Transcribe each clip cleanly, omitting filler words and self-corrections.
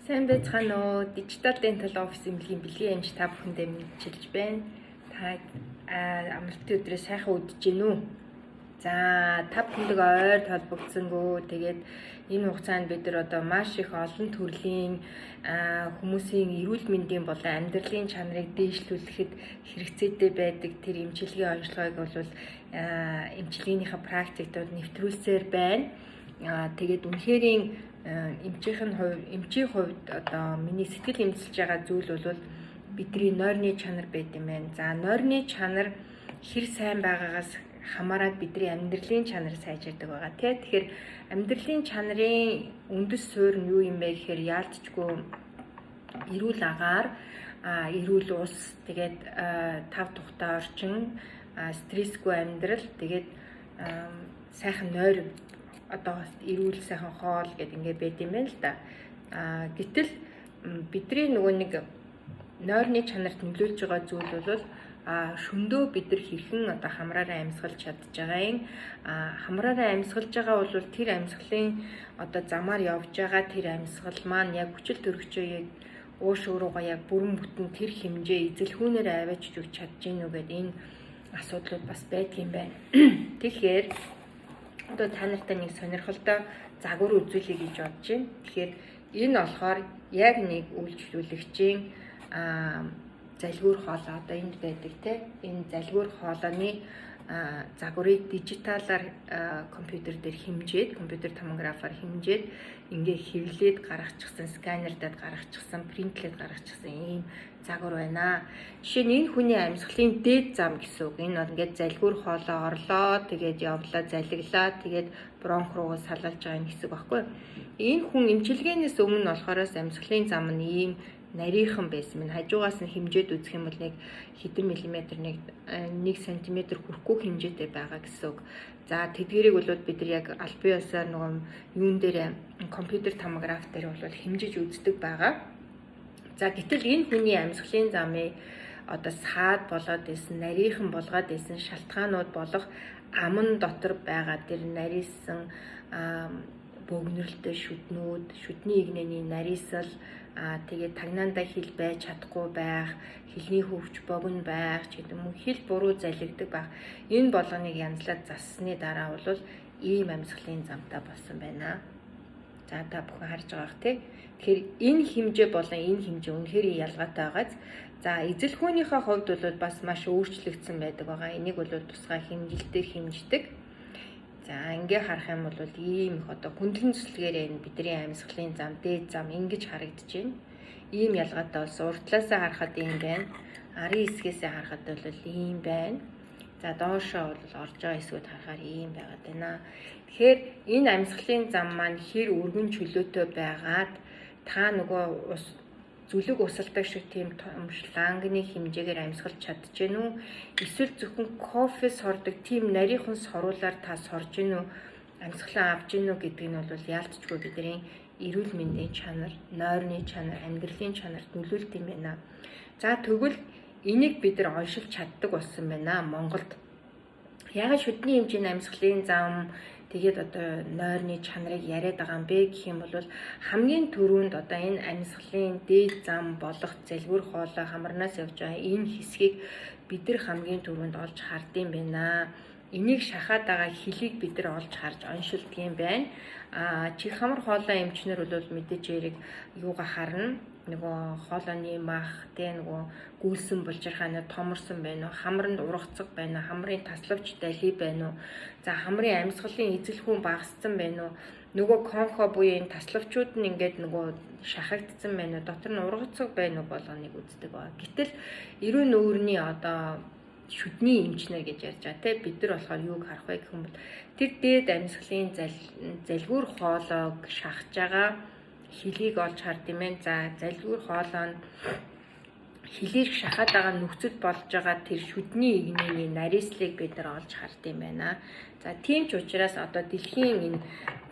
Сайн байцгаана уу? Digital Dental Office эмнэлгийн бэлгийн амжилт та бүхэндээ мэдчилж байна. Та амралтын өдрөө сайхан үдэж гин үү? За, та бүхэндээ ойр толбогдсонгүй. Тэгээд энэ хугацаанд бид нар одоо маш их олон төрлийн хүмүүсийн эрүүл мэндийн болон амьдралын чанарыг дээшлүүлэхэд хэрэгцээтэй байдаг тэр эмчилгээний онцлогыг бол эмчилгээнийхээ практикууд нэвтрүүлсээр байна. Тэгээд үнэхэрийн эмчийн хувьд одоо миний сэтгэл эмчилж байгаа зүйл бол бидний нойрны чанар байт юм байна. За, нойрны чанар хэр сайн байгаагаас хамаарат бидний амьдралын чанар сайжирдаг байгаа. Тэгэхээр амьдралын чанарын үндэс суурь нь юу юм бэ гэхээр яалтчгүй эрүүл агаар, эрүүл ус, тэгээд тав тухтай орчин, стрессгүй амьдрал, тэгээд сайхан нойр одоо эрүүл сайхан хоол гэдэг ингээд байт юм байна л да. Гэтэл бидний нөгөө нэг нойрны чанарт нөлөөлж байгаа зүйл бол шөндөө бид нар хэрхэн одоо хамраараа амьсгалж чадж байгаа юм. Хамраараа амьсгалж байгаа бол тэр амьсгалын одоо замаар явж байгаа тэр амьсгал маань яг хүчил төрөгчөө яг уушууруугаа яг бүрэн бүтэн тэр хэмжээ эзэлхүүнээр аваачж өгч чадж гин үү гэдэг энэ асуудлууд бас байдгийн байна. Тэгэхээр одоо та нартай нэг сонирхолтой загвар үзүүлэх гэж бодож байна. Тэгэхээр энэ болохоор яг нэг үйлчлүүлэгчийн залгуур хоолой одоо энд байдаг те. Энэ залгуур хоолойны загварыг дижиталаар компьютер дээр хэмжээд, компьютер томографаар хэмжээд ингээ хэвлээд гаргачихсан, сканердад гаргачихсан, принтлээд гаргачихсан ийм загвар байна. Жишээ нь энэ хүний амьсгалын дээд зам гэсэн үг. Энэ бол ингээд залгуур хоолой орлоо, тэгээд явлаа, залглаа, тэгээд бронх руу салгалж байгаа юм хэсэг баггүй. Энэ хүн эмчилгээнээс өмнө болохоороос амьсгалын зам нь ийм нарийнхан байсан минь хажуугаас нь хэмжээд үзэх юм бол нэг хэдэн миллиметр, нэг 1 см хүрэхгүй хэмжээтэй байгаа гэсэн үг. За тэдгэрийг бол бид нар яг аль биесээр нөгөө юун дээр компьютер томограф дээр бол хэмжиж үздэг байгаа. За гэтэл энэ хүний амьсгалын замыг одоо саад болоод исэн, нарийнхан болгоод исэн шалтгаанууд болох аман дотор байгаа тэр нарийсан бөгнөрлөлтөй шүднүүд, шүдний игнэний нарийсал, тэгээд тагнаандаа хил байж чадахгүй байх, хилний хөвч богино байх, ч гэдэг юм уу хил буруу залгидаг байх. Энэ болгоныг янзлаад зассны дараа бол ийм амьсгалын замтай болсон байна. За та бүхэн харж байгаа бах тий. Тэгэхээр энэ хэмжээ болон энэ хэмжээ үнэхээр ялгаатай байгааз. За эзэлхүүнийхээ хувьд бол бас маш өөрчлөгдсөн байдаг байгаа. Энийг бол тусгай хэмжилтээр хэмждэг. За ингээ харах юм бол ийм их одоо хөндлөн цэцлэгээр энэ бидний амьсгалын зам, дээд зам ингэж харагдаж байна. Ийм ялгаатай болсон. Уртлаасаа харахад ийм байна. Арын хэсгээсээ харахад бол ийм байна. За доошоо бол орж байгаа хэсгүүд харахаар ийм байгаад байна. Тэгэхээр энэ амьсгалын зам маань хэр өргөн чөлөөтэй байгаад та нөгөө зүлэг усалдаг шиг тийм том шлангны хэмжээгээр амьсгалж чадж гэнэ үү? Эсвэл зөвхөн кофе сордог тийм нарийнхан соруулаар та сорж гэнэ үү? Амьсгалаа авч гэнэ үү гэдэг нь бол яалтчгүй бидний эрүүл мэндийн чанар, нойрны чанар, амьдралын чанарт нөлөөлт юм байна. За тэгвэл энийг бид нар оншилж чаддаг болсон байна Монголд. Яг шүдний хэмжээний амьсгалын зам тэгээд одоо нойрны чанарыг яриад байгаа юм бэ гэх юм бол хамгийн түрүүнд одоо энэ амьсгалын дээд зам болох залгуур хоолой хамарнаас явж байгаа энэ хэсгийг бид нар хамгийн түрүүнд олж хардсан байна. Энийг шахаад байгаа хилийг бид нар олж харж оншилдог юм байна. Чих хамар хоолой эмчнэр бол мэдээж яриг юугаа харна. Нөгөө хоолойны мах тэ нөгөө гүйлсэн булчирхааны томорсон байна уу, хамранд ургацэг байна уу, хамрын таславч дали байна уу, за хамрын амьсгалын эзэлхүүн багассан байна уу, нөгөө конхо буюу энэ таславчууд нь ингээд нөгөө шахагдсан байна уу, дотор нь ургацэг байна уу болгоныг үздэг ба. Гэтэл 90 нүүрний одоо шүдний эмчнэр гэж ярьж байгаа те бид нар болохоор юуг харах вэ гэх юм бол тэр дээд амьсгалын залгуур хоолойг шахаж байгаа хилийг олж хард юм байна. За залгуур хоолойн хилийг шахаад байгаа нөхцөл болж байгаа тэр шүдний игнэний нарийслыг бид нар олж хард юм байна. За тийм ч учраас одоо дэлхийн энэ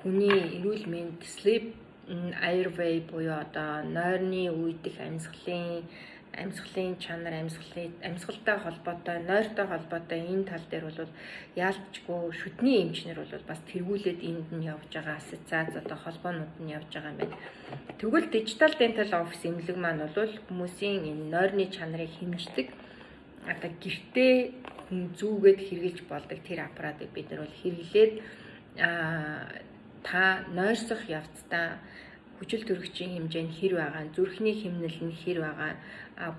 хүний эрүүл мэнд sleep airway буюу одоо нойрны үйдэх амьсгалын амьсгалын чанар, амьсгалтай холбоотой, нойртой холбоотой энэ тал дээр бол яалтчгүй шүдний эмчнэр бол бас тэргүүлээд энд нь явж байгаа ассоциац одоо холбоонууд нь явж байгаа юм байна. Тэгвэл Digital Dental Office эмнэлэг маань бол хүмүүсийн энэ нойрны чанарыг хэмждэг одоо гэртээ зүүгээд хэрэгжилж болдог тэр аппаратыг бид нар бол хэрэглээд та нойрсох явцдаа хүчил төрөгчийн хэмжээ нь хэр байгаа, зүрхний хэмнэл нь хэр байгаа,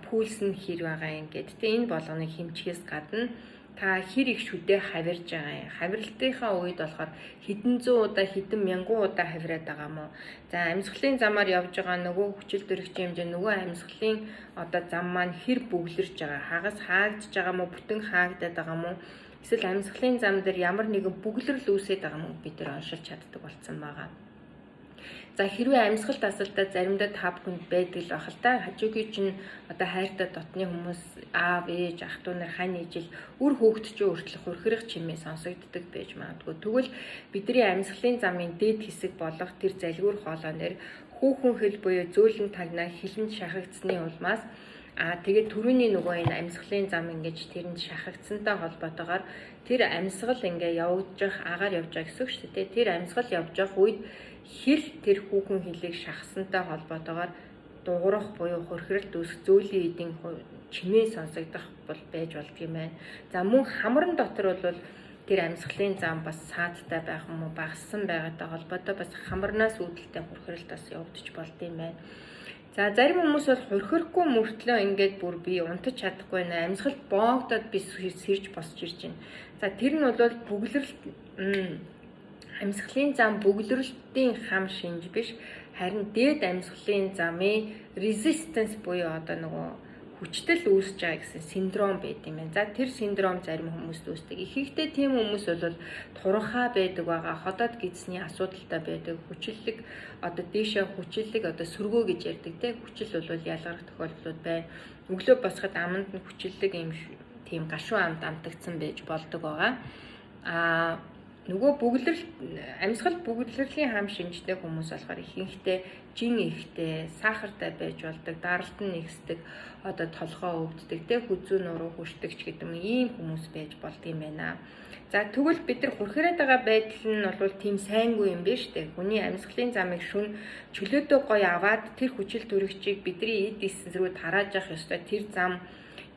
пульс нь хэр байгаа ингээд тэ энэ болгоныг хэмжихээс гадна та хэр их шүдээ хавирж байгаа юм. Хавиралтынхаа үед болохоор хэдэн зуун удаа, хэдэн мянган удаа хавираад байгаа мó. За амьсгалын замаар явж байгаа нөгөө хүчил төрөгчийн хэмжээ нөгөө амьсгалын одоо зам маань хэр бөглөрж байгаа, хагас хаагдж байгаа мó, бүтэн хаагдаад байгаа мó. Эсвэл амьсгалын зам дээр ямар нэгэн бөглөрл үүсээд байгаа мó бид нар оншилж чаддаг болсон байгаа. За хэрвээ амьсгалт асуудалтай заримдаа та бүхэнд байдаг л байх л та. Хажуугийн чинь одоо хайртай дотны хүмүүс аав, ээж, ах トゥ нар хань ижил үр хөөгдчөө өртлөх хөрхөрөх чимээ сонсогддог байж магадгүй. Тэгвэл бидний амьсгалын замын дээд хэсэг болох тэр залгиур хоолой нэр хүүхэн хөл буюу зөөлөн тагнаа хилэн шахагдсны улмаас тэгээд түрүүний нөгөө энэ амьсгалын зам ингэж тэрэнд шахагдсантай холбоотойгоор тэр амьсгал ингээ явж агаар явж байгаа гэсэн үг шүү дээ. Тэр амьсгал явж явах үед хил тэр хүүхэн хилийг шахсантай холбоотойгоор дуурах буюу хөрхрөлт үүсэх зөөлөн эдийн чимээ сонсогдох бол байж болдго юм байна. За мөн хамран дотор бол тэр амьсгалын зам бас саадтай байх юм уу, багассан байгаатай холбоотой бас хамарнаас үүдэлтэй хөрхрөлт бас явагдаж болд юм байна. За зарим хүмүүс бол хөрхөрөхгүй мөртлөө ингээд бүр би унтаж чадахгүй нэ амьсгалд боогдоод би сэрж босч ирж байна. За тэр нь бол бүглэрэлт амьсгалын зам бүглэрэлтийн хам шинж биш харин дээд амьсгалын замын resistance буюу одоо нөгөө хүчтэй үүсэж байгаа гэсэн синдром байд юм байна. За тэр синдром зарим хүмүүст үүсдэг. Ихэнхдээ тийм хүмүүс бол туранхай байдаг байгаа, ходоод гидсний асуудалтай байдаг, хүчлэг одоо дээшээ хүчлэг одоо сөргөө гэж ярьдаг те. Хүчил бол ялгарх тохиолдлууд байна. Өглөө босоход аманд нь хүчлэг юм тийм гашуун амд амтагдсан байж болдог байгаа. Нөгөө амьсгал бүглэрлийн хам шинжтэй хүмүүс болохоор ихэнхдээ жин ихтэй, сахартай байж болдог, даралт нь нэгсдэг, одоо толгоо өвддөг, тэ хүзүү нуруу хүртэгч гэдэг ийм хүмүүс байж болд юм байна. За тэгвэл бид нар хөрхөрөөд байгаа байдал нь бол тийм сайнгүй юм биш үү? Хүний амьсгалын замыг шүн чөлөөтэй гоё аваад тэр хүчил төрөгчийг бидний эд эс рүү тарааж явах ёстой. Тэр зам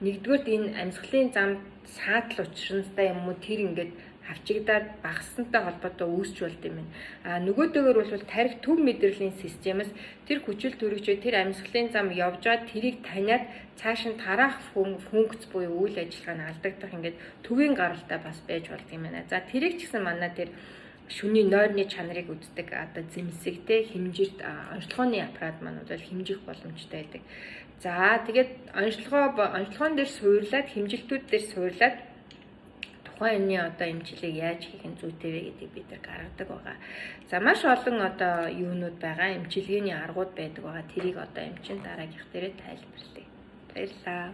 нэгдүгээр энэ амьсгалын зам саатал учирсантай юм уу тэр ингээд авчигдаад багассантай холбоотой үүсч болд юм байна. Нөгөөдөөгөр бол тарих төв мэдрэлийн системээс тэр хүчил төрөгчөө тэр амьсгалын зам явжгаад тэрийг таниад цааш нь тараах функц буюу үйл ажиллагаа нь алдагдах ингээд төвийн гаралтай бас байж болд юм байна. За тэрийг ч гэсэн манай тэр шүний нойрны чанарыг үздэг одоо зэмсэг те хэмжирт онцлогооны аппарат маань бол хэмжих боломжтой байдаг. За тэгээд онцлогоон дээр суурлаад хэмжилтүүд дээр суурлаад тухайн одоо эмчилгээг яаж хийх нь зүйтэй вэ гэдгийг бид нар гаргадаг байгаа. За маш олон одоо юунууд байгаа, эмчилгээний аргууд байдаг байгаа. Тэрийг одоо эмчин дараагийнх дээрээ тайлбарлая. Баярлалаа.